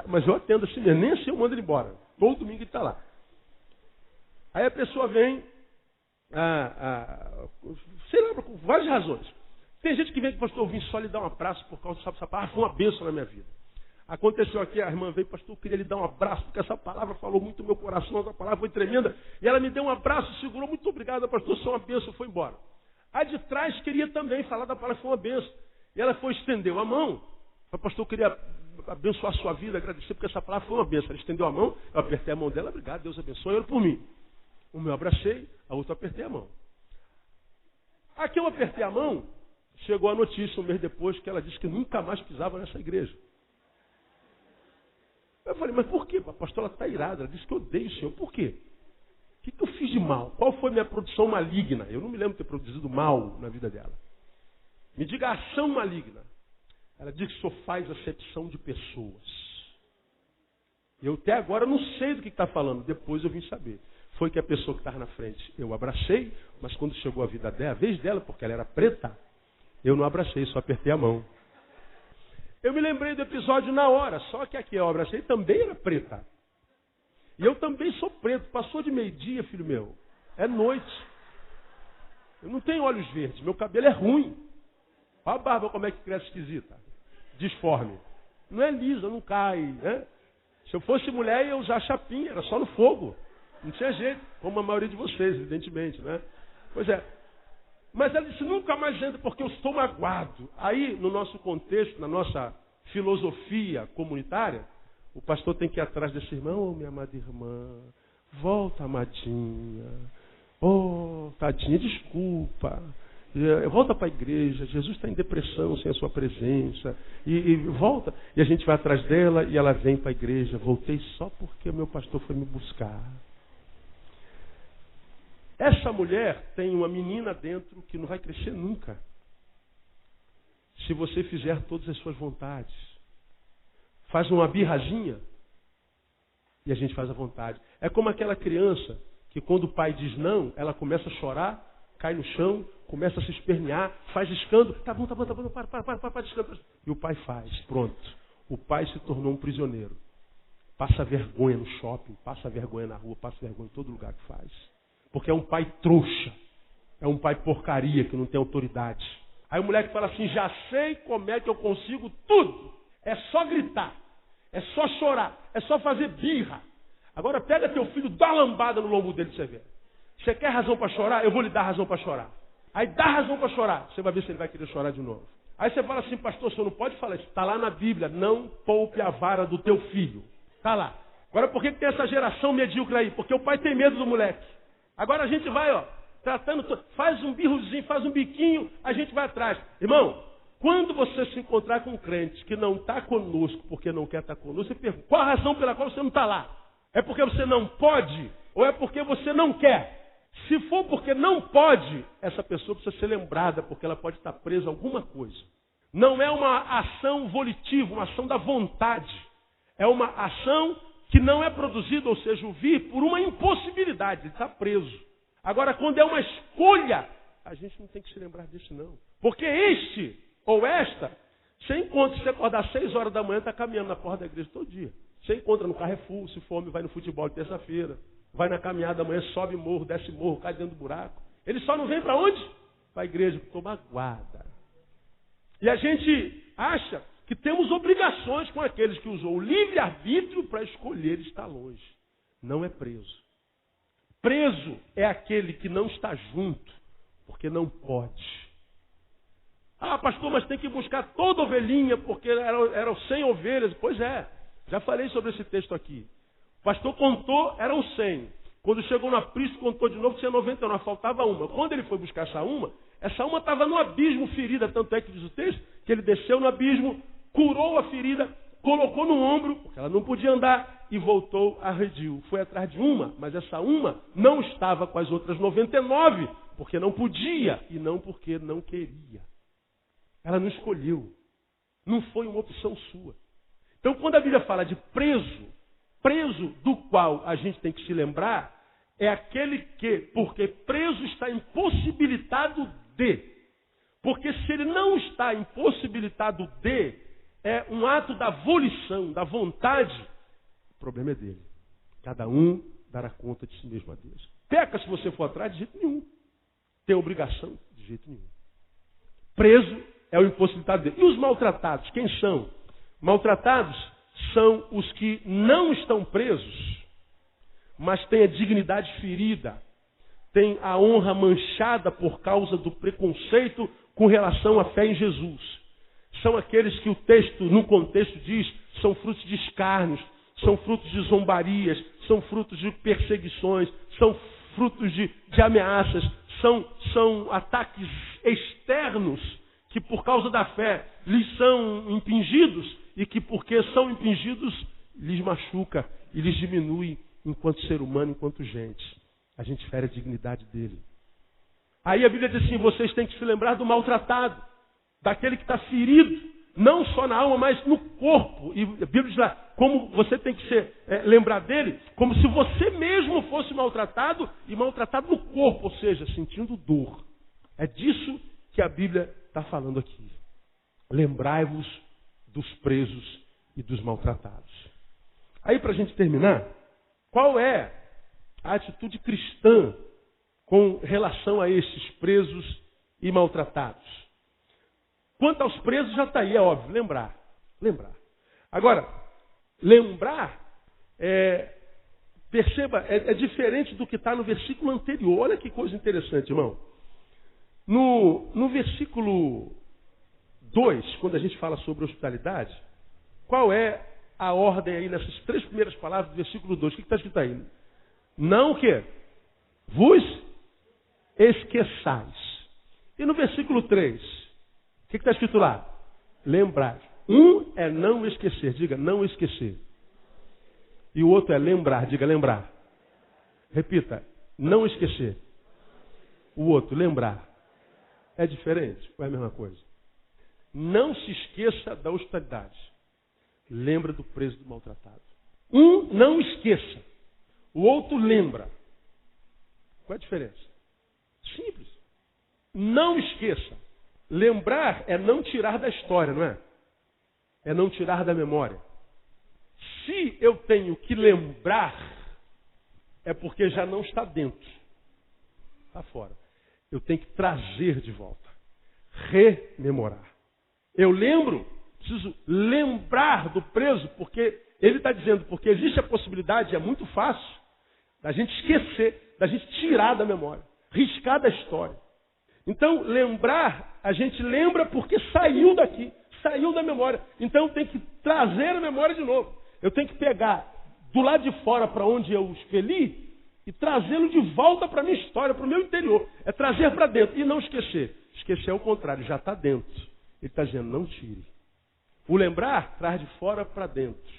A: Mas eu atendo assim mesmo, nem assim eu mando ele embora. Todo domingo ele está lá. Aí a pessoa vem, sei lá, por várias razões. Tem gente que vem que o pastor, eu vim só lhe dar um abraço por causa dessa palavra, foi uma bênção na minha vida. Aconteceu aqui, a irmã veio, pastor, eu queria lhe dar um abraço, porque essa palavra falou muito no meu coração, essa palavra foi tremenda. E ela me deu um abraço, segurou, muito obrigado, pastor, só uma bênção, foi embora. A de trás queria também falar da palavra, foi uma bênção. E ela foi, estendeu a mão, pastor, eu queria abençoar a sua vida, agradecer, porque essa palavra foi uma bênção. Ela estendeu a mão, eu apertei a mão dela, obrigado, Deus abençoe, ela por mim. Uma eu abracei, a outra eu apertei a mão. Aqui eu apertei a mão, chegou a notícia um mês depois que ela disse que nunca mais pisava nessa igreja. Eu falei, mas por quê? A pastora está irada, ela disse que eu odeio o Senhor. Por quê? O que eu fiz de mal? Qual foi minha produção maligna? Eu não me lembro de ter produzido mal na vida dela. Me diga a ação maligna. Ela disse que só faz acepção de pessoas. Eu até agora não sei do que está falando, depois eu vim saber. Foi que a pessoa que estava na frente eu abracei, mas quando chegou a vez dela, porque ela era preta, eu não abracei, só apertei a mão. Eu me lembrei do episódio na hora, só que aqui eu abracei também era preta. E eu também sou preto, passou de meio-dia, filho meu, é noite. Eu não tenho olhos verdes, meu cabelo é ruim. Olha a barba como é que cresce esquisita, disforme. Não é lisa, não cai, né? Se eu fosse mulher, eu ia usar chapinha, era só no fogo. Não tinha jeito, como a maioria de vocês, evidentemente, né? Pois é. Mas ela disse, nunca mais entra porque eu estou magoado. Aí, no nosso contexto, na nossa filosofia comunitária, o pastor tem que ir atrás desse irmão, oh, minha amada irmã, volta, amadinha. Oh, tadinha, desculpa. Volta para a igreja, Jesus está em depressão sem a sua presença. E volta. E a gente vai atrás dela e ela vem para a igreja. Voltei só porque o meu pastor foi me buscar. Essa mulher tem uma menina dentro que não vai crescer nunca. Se você fizer todas as suas vontades. Faz uma birrazinha e a gente faz a vontade. É como aquela criança que quando o pai diz não, ela começa a chorar, cai no chão, começa a se espernear, faz escândalo. Tá bom, para, escândalo. E o pai faz, pronto. O pai se tornou um prisioneiro. Passa vergonha no shopping, passa vergonha na rua, passa vergonha em todo lugar que faz. Porque é um pai trouxa. É um pai porcaria que não tem autoridade. Aí o moleque fala assim, já sei como é que eu consigo tudo. É só gritar. É só chorar. É só fazer birra. Agora pega teu filho, dá uma lambada no lombo dele pra você ver. Você quer razão para chorar? Eu vou lhe dar razão para chorar. Aí dá razão para chorar. Você vai ver se ele vai querer chorar de novo. Aí você fala assim, pastor, o senhor não pode falar isso. Está lá na Bíblia. Não poupe a vara do teu filho. Está lá. Agora, por que tem essa geração medíocre aí? Porque o pai tem medo do moleque. Agora a gente vai, tratando, faz um birrozinho, faz um biquinho, a gente vai atrás. Irmão, quando você se encontrar com um crente que não está conosco porque não quer estar conosco, você pergunta, qual a razão pela qual você não está lá? É porque você não pode ou é porque você não quer? Se for porque não pode, essa pessoa precisa ser lembrada, porque ela pode estar presa a alguma coisa. Não é uma ação volitiva, uma ação da vontade. É uma ação que não é produzida, ou seja, o vir, por uma impossibilidade, ele está preso. Agora, quando é uma escolha, a gente não tem que se lembrar disso, não. Porque este ou esta, você encontra, se você acordar às 6 horas da manhã, está caminhando na porta da igreja todo dia. Você encontra no Carrefour, se for homem, vai no futebol de terça-feira. Vai na caminhada amanhã, sobe morro, desce morro, cai dentro do buraco. Ele só não vem para onde? Para a igreja, para tomar guarda. E a gente acha que temos obrigações com aqueles que usou o livre-arbítrio para escolher estar longe. Não é preso. Preso é aquele que não está junto, porque não pode. Ah, pastor, mas tem que buscar toda ovelhinha, porque eram 100 ovelhas. Pois é, já falei sobre esse texto aqui. O pastor contou, eram 100. Quando chegou no aprisco, contou de novo, tinha 99, faltava uma. Quando ele foi buscar essa uma estava no abismo ferida, tanto é que diz o texto, que ele desceu no abismo, curou a ferida, colocou no ombro, porque ela não podia andar, e voltou a redil. Foi atrás de uma, mas essa uma não estava com as outras 99, porque não podia, e não porque não queria. Ela não escolheu. Não foi uma opção sua. Então, quando a Bíblia fala de preso do qual a gente tem que se lembrar, é aquele que, porque preso está impossibilitado de. Porque se ele não está impossibilitado de, é um ato da volição, da vontade, o problema é dele. Cada um dará conta de si mesmo a Deus. Peca se você for atrás, de jeito nenhum. Tem obrigação, de jeito nenhum. Preso é o impossibilitado dele. E os maltratados, quem são? Maltratados são os que não estão presos, mas têm a dignidade ferida, têm a honra manchada por causa do preconceito com relação à fé em Jesus. São aqueles que o texto, no contexto, diz, são frutos de escárnios, são frutos de zombarias, são frutos de perseguições, são frutos de ameaças, são ataques externos que por causa da fé lhes são impingidos e que porque são impingidos lhes machuca e lhes diminui enquanto ser humano, enquanto gente. A gente fere a dignidade dele. Aí a Bíblia diz assim, vocês têm que se lembrar do maltratado, daquele que está ferido, não só na alma, mas no corpo. E a Bíblia diz lá, como você tem que lembrar dele, como se você mesmo fosse maltratado, e maltratado no corpo, ou seja, sentindo dor. É disso que a Bíblia está falando aqui. Lembrai-vos dos presos e dos maltratados. Aí, para a gente terminar, qual é a atitude cristã com relação a esses presos e maltratados? Quanto aos presos, já está aí, é óbvio, lembrar. Agora, lembrar, perceba, é diferente do que está no versículo anterior. Olha que coisa interessante, irmão. No versículo 2, quando a gente fala sobre hospitalidade, qual é a ordem aí nessas 3 primeiras palavras do versículo 2? O que está escrito aí? Não o quê? Vos esqueçais. E no versículo 3, o que está escrito lá? Lembrar. Um é não esquecer, diga não esquecer. E o outro é lembrar, diga lembrar. Repita, não esquecer. O outro, lembrar. É diferente ou é a mesma coisa? Não se esqueça da hospitalidade. Lembra do preso do maltratado. Um não esqueça. O outro lembra. Qual é a diferença? Simples. Não esqueça. Lembrar é não tirar da história, não é? É não tirar da memória. Se eu tenho que lembrar, é porque já não está dentro. Está fora. Eu tenho que trazer de volta. Rememorar. Eu lembro, preciso lembrar do preso, porque ele está dizendo, porque existe a possibilidade, é muito fácil, da gente esquecer, da gente tirar da memória, riscar da história. Então, lembrar, a gente lembra porque saiu daqui, saiu da memória. Então, tem que trazer a memória de novo. Eu tenho que pegar do lado de fora para onde eu o expeli e trazê-lo de volta para a minha história, para o meu interior. É trazer para dentro e não esquecer. Esquecer é o contrário, já está dentro. Ele está dizendo, não tire. O lembrar traz de fora para dentro.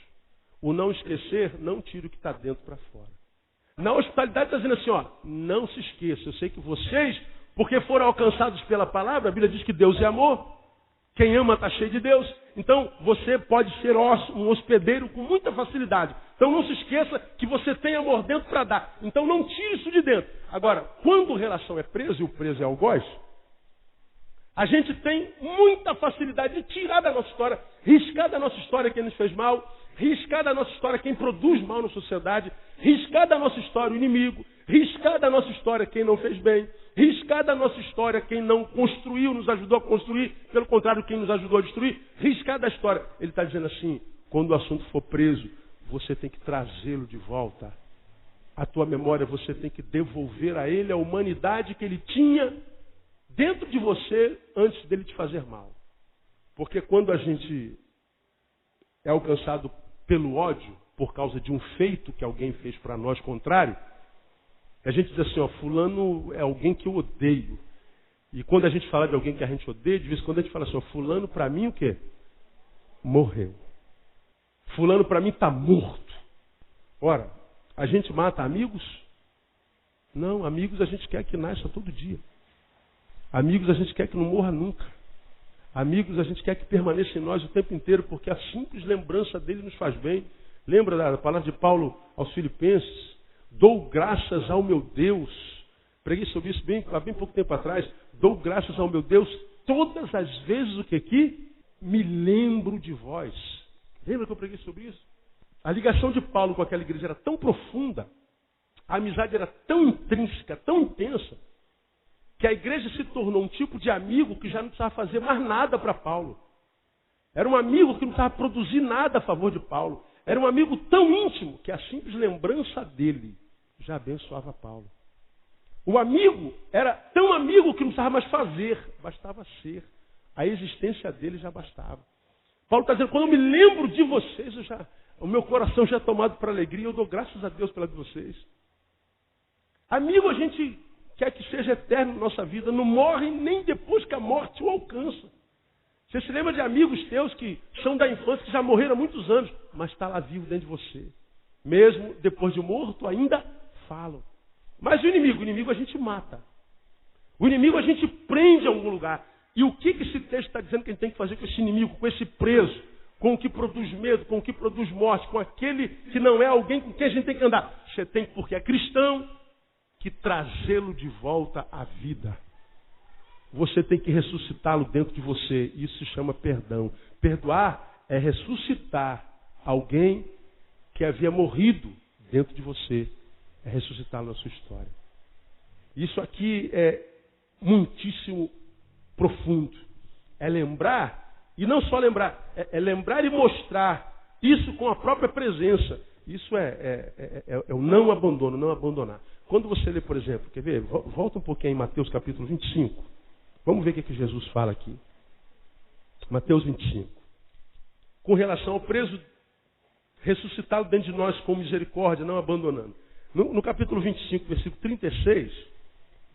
A: O não esquecer, não tire o que está dentro para fora. Na hospitalidade está dizendo assim, ó, não se esqueça. Eu sei que vocês, porque foram alcançados pela palavra, a Bíblia diz que Deus é amor. Quem ama está cheio de Deus. Então, você pode ser um hospedeiro com muita facilidade. Então, não se esqueça que você tem amor dentro para dar. Então, não tire isso de dentro. Agora, quando a relação é presa, e o preso é algoz, a gente tem muita facilidade de tirar da nossa história, riscar da nossa história quem nos fez mal, riscar da nossa história quem produz mal na sociedade, riscar da nossa história o inimigo, riscar da nossa história quem não fez bem, riscar da nossa história quem não construiu, nos ajudou a construir, pelo contrário, quem nos ajudou a destruir, riscar da história. Ele está dizendo assim, quando o assunto for preso, você tem que trazê-lo de volta. A tua memória, você tem que devolver a ele a humanidade que ele tinha dentro de você antes dele te fazer mal. Porque quando a gente é alcançado pelo ódio, por causa de um feito que alguém fez para nós contrário, a gente diz assim, ó, fulano é alguém que eu odeio. E quando a gente fala de alguém que a gente odeia, de vez em quando a gente fala assim, ó, fulano para mim o quê? Morreu. Fulano para mim está morto. Ora, a gente mata amigos? Não, amigos a gente quer que nasça todo dia. Amigos a gente quer que não morra nunca. Amigos a gente quer que permaneça em nós o tempo inteiro, porque a simples lembrança dele nos faz bem. Lembra da palavra de Paulo aos Filipenses? Dou graças ao meu Deus. Preguei sobre isso há bem pouco tempo atrás. Dou graças ao meu Deus todas as vezes o que aqui? Me lembro de vós. Lembra que eu preguei sobre isso? A ligação de Paulo com aquela igreja era tão profunda, a amizade era tão intrínseca, tão intensa, que a igreja se tornou um tipo de amigo que já não precisava fazer mais nada para Paulo. Era um amigo que não precisava produzir nada a favor de Paulo. Era um amigo tão íntimo que a simples lembrança dele já abençoava Paulo. O amigo era tão amigo que não precisava mais fazer, bastava ser. A existência dele já bastava. Paulo está dizendo, quando eu me lembro de vocês, o meu coração já é tomado para alegria, eu dou graças a Deus pela de vocês. Amigo, a gente quer que seja eterno na nossa vida, não morre nem depois que a morte o alcança. Você se lembra de amigos teus que são da infância, que já morreram há muitos anos, mas está lá vivo dentro de você. Mesmo depois de morto, ainda falam. Mas o inimigo a gente mata. O inimigo a gente prende em algum lugar. E o que esse texto está dizendo que a gente tem que fazer com esse inimigo, com esse preso, com o que produz medo, com o que produz morte, com aquele que não é alguém com quem a gente tem que andar? Você tem, porque é cristão, que trazê-lo de volta à vida. Você tem que ressuscitá-lo dentro de você. Isso se chama perdão. Perdoar é ressuscitar alguém que havia morrido dentro de você. É ressuscitá-lo na sua história. Isso aqui é muitíssimo profundo. É lembrar, e não só lembrar, é lembrar e mostrar isso com a própria presença. Isso é o não abandono, não abandonar. Quando você lê, por exemplo, quer ver? Volta um pouquinho em Mateus capítulo 25. Vamos ver o que Jesus fala aqui. Mateus 25. Com relação ao preso ressuscitado dentro de nós com misericórdia, não abandonando. No capítulo 25, versículo 36,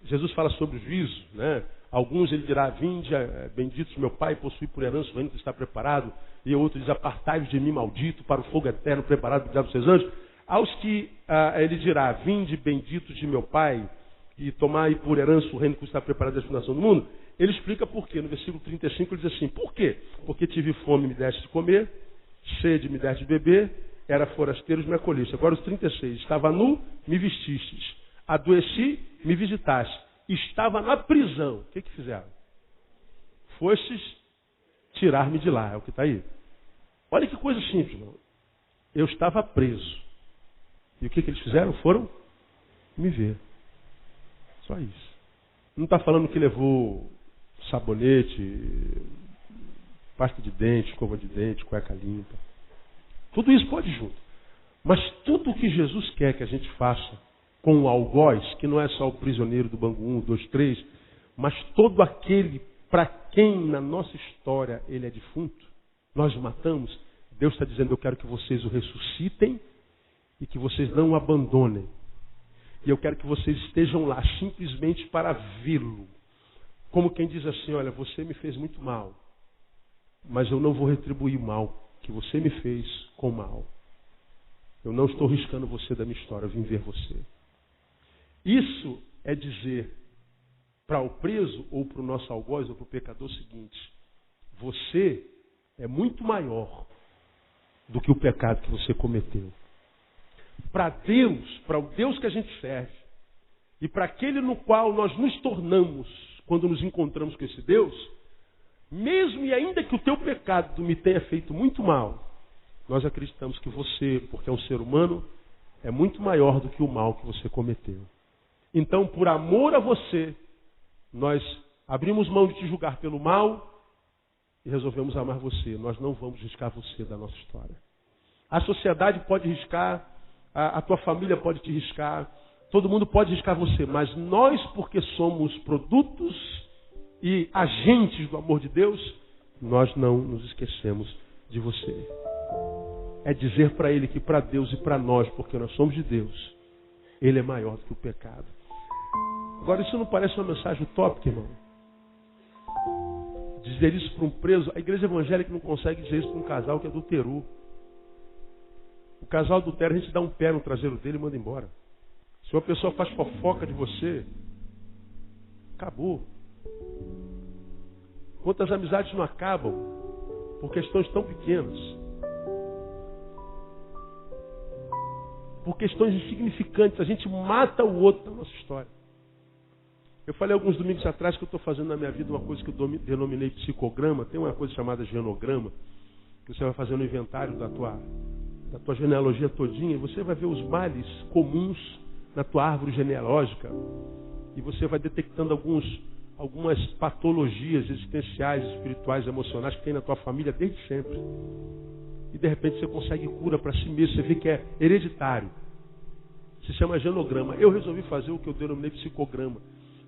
A: Jesus fala sobre o juízo, né? Alguns ele dirá, vinde, benditos meu Pai, possui por herança o reino que está preparado. E outro diz, apartai-vos de mim, maldito, para o fogo eterno preparado para o diabo dos seus anjos. Aos que ele dirá, vinde, benditos de meu Pai, e tomai por herança o reino que está preparado desde a fundação do mundo. Ele explica por quê. No versículo 35 ele diz assim, por quê? Porque tive fome, me deste de comer, sede, me deste de beber, era forasteiro, me acolheste. Agora os 36, estava nu, me vestistes, adoeci, me visitaste. Estava na prisão. O que fizeram? Fostes tirar-me de lá. É o que está aí. Olha que coisa simples, irmão. Eu estava preso. E o que eles fizeram? Foram me ver. Só isso. Não está falando que levou sabonete, pasta de dente, escova de dente, cueca limpa. Tudo isso pode ir junto. Mas tudo o que Jesus quer que a gente faça com o algoz, que não é só o prisioneiro do Bangu 1, 2, 3, mas todo aquele para quem na nossa história ele é defunto, nós o matamos, Deus está dizendo, eu quero que vocês o ressuscitem que vocês não o abandonem. E eu quero que vocês estejam lá simplesmente para vê-lo. Como quem diz assim, olha, você me fez muito mal, mas eu não vou retribuir o mal que você me fez com mal. Eu não estou riscando você da minha história, eu vim ver você. Isso é dizer para o preso, ou para o nosso algoz, ou para o pecador o seguinte: você é muito maior do que o pecado que você cometeu. Para Deus, para o Deus que a gente serve, e para aquele no qual nós nos tornamos quando nos encontramos com esse Deus, mesmo e ainda que o teu pecado me tenha feito muito mal, nós acreditamos que você, porque é um ser humano, é muito maior do que o mal que você cometeu. Então, por amor a você, nós abrimos mão de te julgar pelo mal e resolvemos amar você. Nós não vamos riscar você da nossa história. A sociedade pode riscar, a tua família pode te riscar, todo mundo pode riscar você, mas nós, porque somos produtos e agentes do amor de Deus, nós não nos esquecemos de você. É dizer para Ele que para Deus e para nós, porque nós somos de Deus, Ele é maior do que o pecado. Agora, isso não parece uma mensagem utópica, irmão? Dizer isso para um preso, a igreja evangélica não consegue dizer isso para um casal que adulterou. O casal adultera, a gente dá um pé no traseiro dele e manda embora. Se uma pessoa faz fofoca de você, acabou. Quantas amizades não acabam por questões tão pequenas? Por questões insignificantes. A gente mata o outro na nossa história. Eu falei alguns domingos atrás que eu estou fazendo na minha vida uma coisa que eu denominei psicograma. Tem uma coisa chamada genograma, que você vai fazendo um inventário da tua genealogia todinha, e você vai ver os males comuns na tua árvore genealógica. E você vai detectando algumas patologias existenciais, espirituais, emocionais que tem na tua família desde sempre. E de repente você consegue cura para si mesmo, você vê que é hereditário. Se chama genograma. Eu resolvi fazer o que eu denominei psicograma.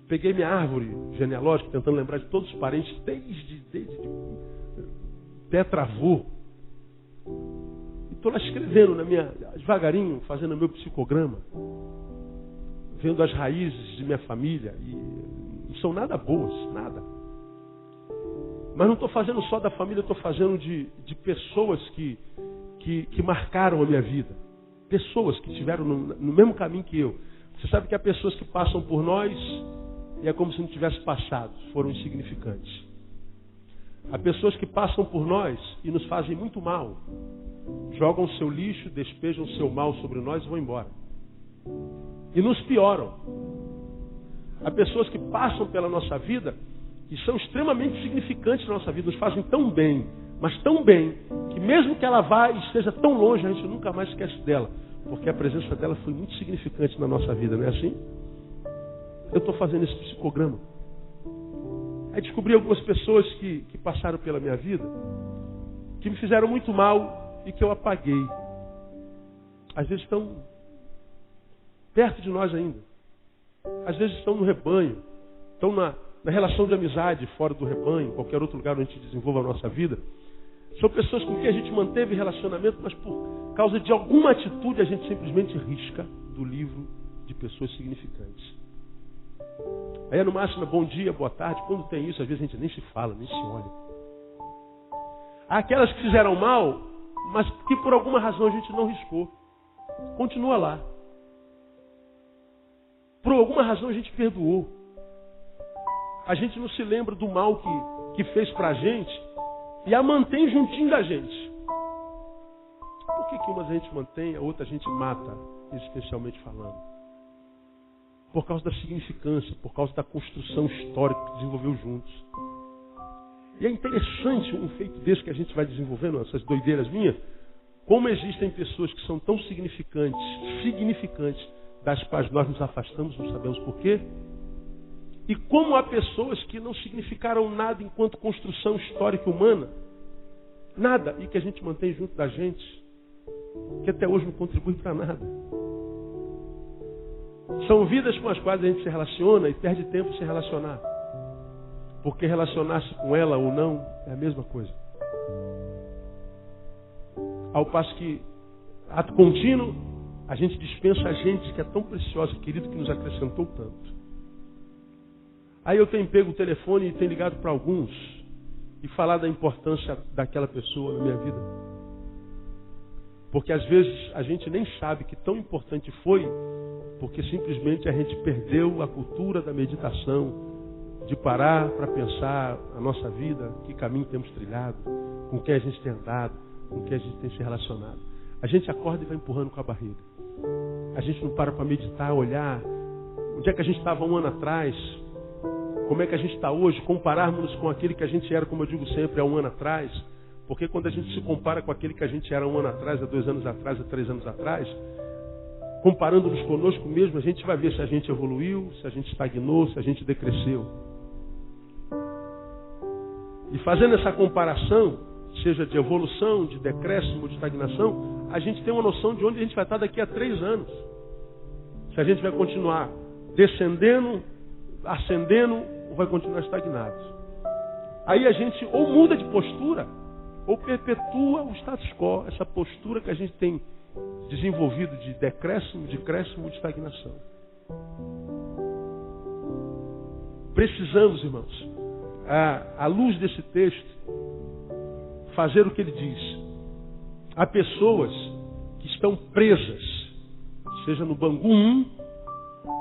A: Peguei minha árvore genealógica, tentando lembrar de todos os parentes, desde tetravô. E estou lá escrevendo devagarinho, fazendo o meu psicograma. Vendo as raízes de minha família. E não são nada boas, nada. Mas não estou fazendo só da família, estou fazendo de pessoas que marcaram a minha vida. Pessoas que estiveram no mesmo caminho que eu. Você sabe que há pessoas que passam por nós e é como se não tivesse passado, foram insignificantes. Há pessoas que passam por nós e nos fazem muito mal. Jogam seu lixo, despejam seu mal sobre nós e vão embora. E nos pioram. Há pessoas que passam pela nossa vida e são extremamente significantes na nossa vida, nos fazem tão bem, mas tão bem, que mesmo que ela vá e esteja tão longe, a gente nunca mais esquece dela, porque a presença dela foi muito significante na nossa vida, não é assim? Eu estou fazendo esse psicograma. Aí descobri algumas pessoas que passaram pela minha vida, que me fizeram muito mal e que eu apaguei. Às vezes estão perto de nós ainda. Às vezes estão no rebanho, estão na relação de amizade fora do rebanho, qualquer outro lugar onde a gente desenvolva a nossa vida. São pessoas com quem a gente manteve relacionamento, mas por causa de alguma atitude a gente simplesmente risca do livro de pessoas significantes. Aí no máximo é bom dia, boa tarde. Quando tem isso, às vezes a gente nem se fala, nem se olha. Há aquelas que fizeram mal, mas que por alguma razão a gente não riscou. Continua lá. Por alguma razão a gente perdoou. A gente não se lembra do mal que fez pra gente e a mantém juntinho da gente. Por que umas a gente mantém, a outra a gente mata, especialmente falando? Por causa da significância, por causa da construção histórica que desenvolveu juntos. E é interessante um feito desse que a gente vai desenvolvendo, essas doideiras minhas, como existem pessoas que são tão significantes, das quais nós nos afastamos, não sabemos porquê. E como há pessoas que não significaram nada enquanto construção histórica humana, nada, e que a gente mantém junto da gente, que até hoje não contribui para nada. São vidas com as quais a gente se relaciona e perde tempo se relacionar. Porque relacionar-se com ela ou não é a mesma coisa. Ao passo que, ato contínuo, a gente dispensa a gente que é tão preciosa, querido, que nos acrescentou tanto. Aí eu tenho pego o telefone e tenho ligado para alguns e falar da importância daquela pessoa na minha vida. Porque às vezes a gente nem sabe que tão importante foi, porque simplesmente a gente perdeu a cultura da meditação, de parar para pensar a nossa vida, que caminho temos trilhado, com quem a gente tem andado, com quem a gente tem se relacionado. A gente acorda e vai empurrando com a barriga. A gente não para meditar, olhar onde é que a gente estava um ano atrás, como é que a gente está hoje, compararmos com aquele que a gente era, como eu digo sempre, há um ano atrás. Porque quando a gente se compara com aquele que a gente era um ano atrás, há 2 anos atrás, há 3 anos atrás, comparando-nos conosco mesmo, a gente vai ver se a gente evoluiu, se a gente estagnou, se a gente decresceu. E fazendo essa comparação, seja de evolução, de decréscimo, de estagnação, a gente tem uma noção de onde a gente vai estar daqui a 3 anos. Se a gente vai continuar descendendo, ascendendo, ou vai continuar estagnado. Aí a gente ou muda de postura, ou perpetua o status quo, essa postura que a gente tem desenvolvido de decréscimo, de crescimento, de estagnação. Precisamos, irmãos, à luz desse texto, fazer o que ele diz. Há pessoas que estão presas, seja no Bangu 1,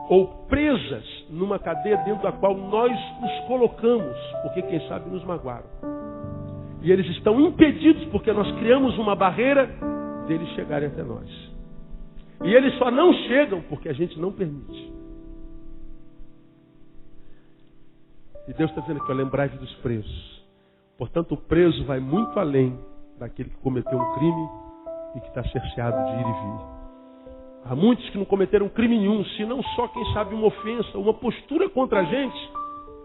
A: ou presas numa cadeia dentro da qual nós os colocamos, porque quem sabe nos magoaram. E eles estão impedidos porque nós criamos uma barreira deles chegarem até nós. E eles só não chegam porque a gente não permite. E Deus está dizendo aqui, lembrai-vos dos presos. Portanto, o preso vai muito além daquele que cometeu um crime e que está cerceado de ir e vir. Há muitos que não cometeram crime nenhum, senão só, quem sabe, uma ofensa, uma postura contra a gente,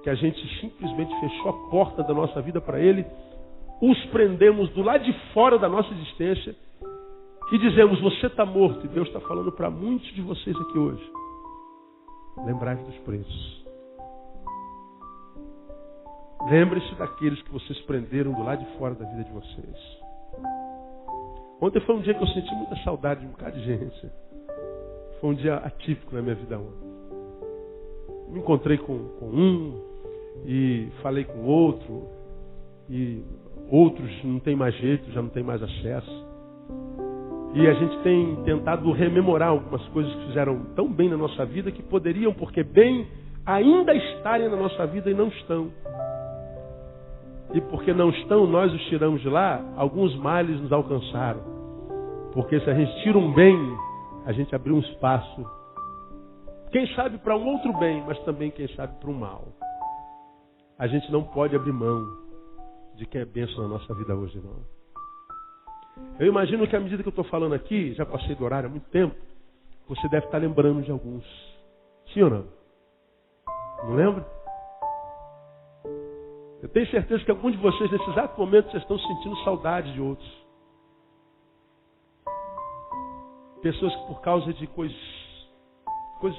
A: que a gente simplesmente fechou a porta da nossa vida para ele, os prendemos do lado de fora da nossa existência e dizemos, você está morto. E Deus está falando para muitos de vocês aqui hoje. Lembrai-vos dos presos. Lembre-se daqueles que vocês prenderam do lado de fora da vida de vocês. Ontem foi um dia que eu senti muita saudade de um bocado de gente. Foi um dia atípico na minha vida ontem. Me encontrei com um e falei com outro. E outros não tem mais jeito, já não tem mais acesso. E a gente tem tentado rememorar algumas coisas que fizeram tão bem na nossa vida que poderiam, porque bem, ainda estarem na nossa vida e não estão. E porque não estão, nós os tiramos de lá, alguns males nos alcançaram. Porque se a gente tira um bem, a gente abriu um espaço, quem sabe para um outro bem, mas também, quem sabe, para um mal. A gente não pode abrir mão de quem é bênção na nossa vida hoje, irmão. Eu imagino que à medida que eu estou falando aqui, já passei do horário há muito tempo, você deve estar lembrando de alguns. Sim ou não? Não lembra? Eu tenho certeza que alguns de vocês, nesse exato momento, vocês estão sentindo saudade de outros. Pessoas que por causa de coisas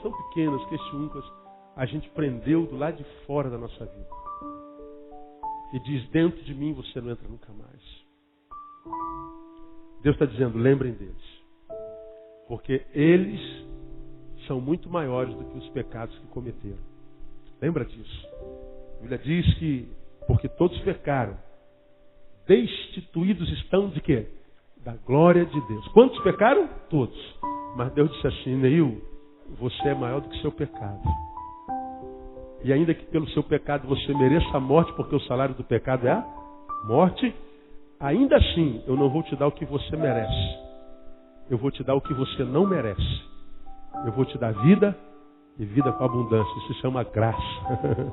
A: tão pequenas, questiúnicas, a gente prendeu do lado de fora da nossa vida. E diz, dentro de mim você não entra nunca mais. Deus está dizendo, lembrem deles. Porque eles são muito maiores do que os pecados que cometeram. Lembra disso. A Bíblia diz que, porque todos pecaram, destituídos estão de quê? Da glória de Deus. Quantos pecaram? Todos. Mas Deus disse assim, Neil, você é maior do que seu pecado. E ainda que pelo seu pecado você mereça a morte, porque o salário do pecado é a morte, ainda assim eu não vou te dar o que você merece. Eu vou te dar o que você não merece. Eu vou te dar vida e vida com abundância. Isso se chama graça.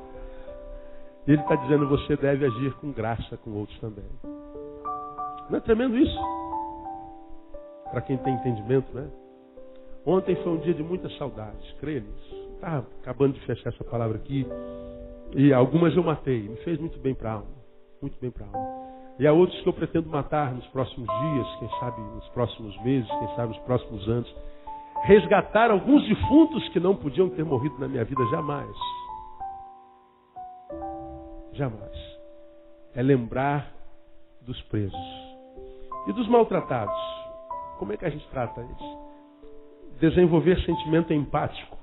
A: E ele está dizendo, você deve agir com graça com outros também. Não é tremendo isso? Para quem tem entendimento, né? Ontem foi um dia de muita saudade, creia nisso. Estava acabando de fechar essa palavra aqui. E algumas eu matei. Me fez muito bem para a alma. Muito bem para a alma. E há outros que eu pretendo matar nos próximos dias, quem sabe nos próximos meses, quem sabe nos próximos anos. Resgatar alguns defuntos que não podiam ter morrido na minha vida jamais. Jamais. É lembrar dos presos. E dos maltratados. Como é que a gente trata eles? desenvolver sentimento empático.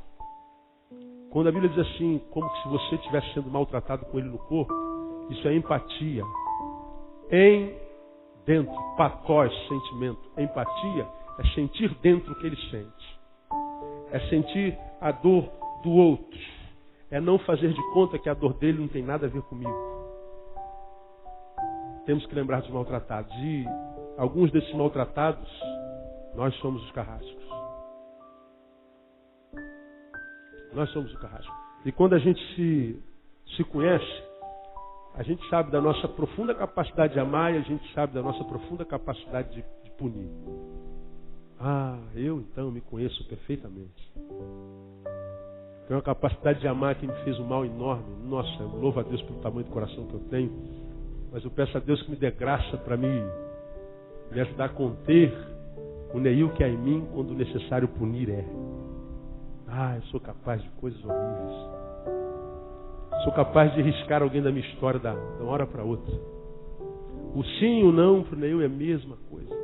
A: Quando a Bíblia diz assim, como se você estivesse sendo maltratado com ele no corpo, isso é empatia. Dentro, patós, sentimento. Empatia é sentir dentro o que ele sente. É sentir a dor do outro. É não fazer de conta que a dor dele não tem nada a ver comigo. Temos que lembrar dos maltratados. E alguns desses maltratados, nós somos os carrascos. Nós somos o carrasco. E quando a gente se conhece, a gente sabe da nossa profunda capacidade de amar e a gente sabe da nossa profunda capacidade de punir. Eu então me conheço perfeitamente. Tenho uma capacidade de amar que me fez um mal enorme. Nossa, eu louvo a Deus pelo tamanho do coração que eu tenho. Mas eu peço a Deus que me dê graça para me ajudar a conter o Neil que há em mim quando necessário punir é. Eu sou capaz de coisas horríveis. Sou capaz de riscar alguém da minha história de uma hora para outra. O sim e o não para o Neil é a mesma coisa.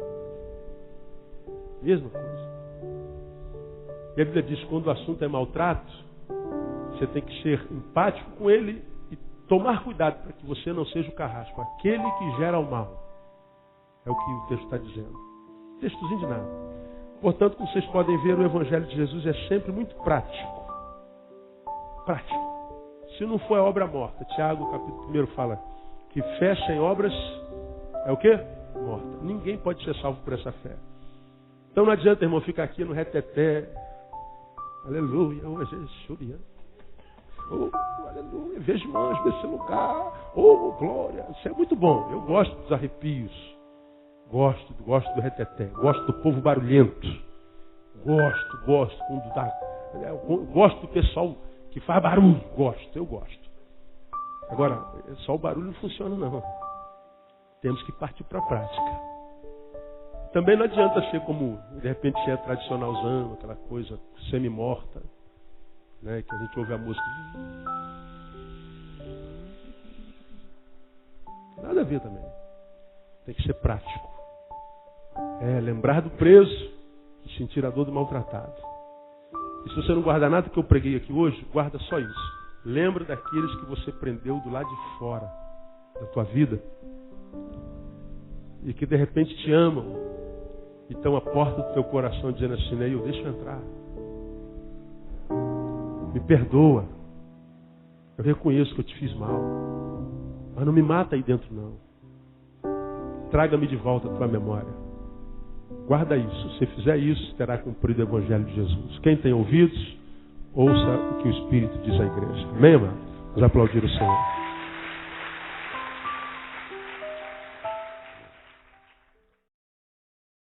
A: Mesma coisa. E a Bíblia diz que quando o assunto é maltrato, você tem que ser empático com ele e tomar cuidado para que você não seja o carrasco. Aquele que gera o mal. É o que o texto está dizendo. Textozinho de nada. Portanto, como vocês podem ver, o Evangelho de Jesus é sempre muito prático. Prático. Se não for a obra morta. Tiago, capítulo 1, fala que fé sem obras é o quê? Morta. Ninguém pode ser salvo por essa fé. Então não adianta, irmão, ficar aqui no reteté. Aleluia, hoje é choriando. Aleluia, vejo anjos nesse lugar. Glória. Isso é muito bom. Eu gosto dos arrepios. Gosto do reteté. Gosto do povo barulhento. Gosto quando dá. Gosto do pessoal que faz barulho. Eu gosto. Agora, só o barulho não funciona, não. Temos que partir para a prática. Também não adianta ser como, de repente, ser tradicionalzão, aquela coisa semi-morta, né, que a gente ouve a música. Nada a ver também. Tem que ser prático. Lembrar do preso e sentir a dor do maltratado. E se você não guardar nada que eu preguei aqui hoje, guarda só isso. Lembra daqueles que você prendeu do lado de fora da tua vida e que de repente te amam e estão à porta do teu coração dizendo assim, Neil, deixa eu entrar. Me perdoa. Eu reconheço que eu te fiz mal. Mas não me mata aí dentro, não. Traga-me de volta a tua memória. Guarda isso. Se fizer isso, terá cumprido o Evangelho de Jesus. Quem tem ouvidos, ouça o que o Espírito diz à igreja. Amém, irmão? Vamos aplaudir o Senhor.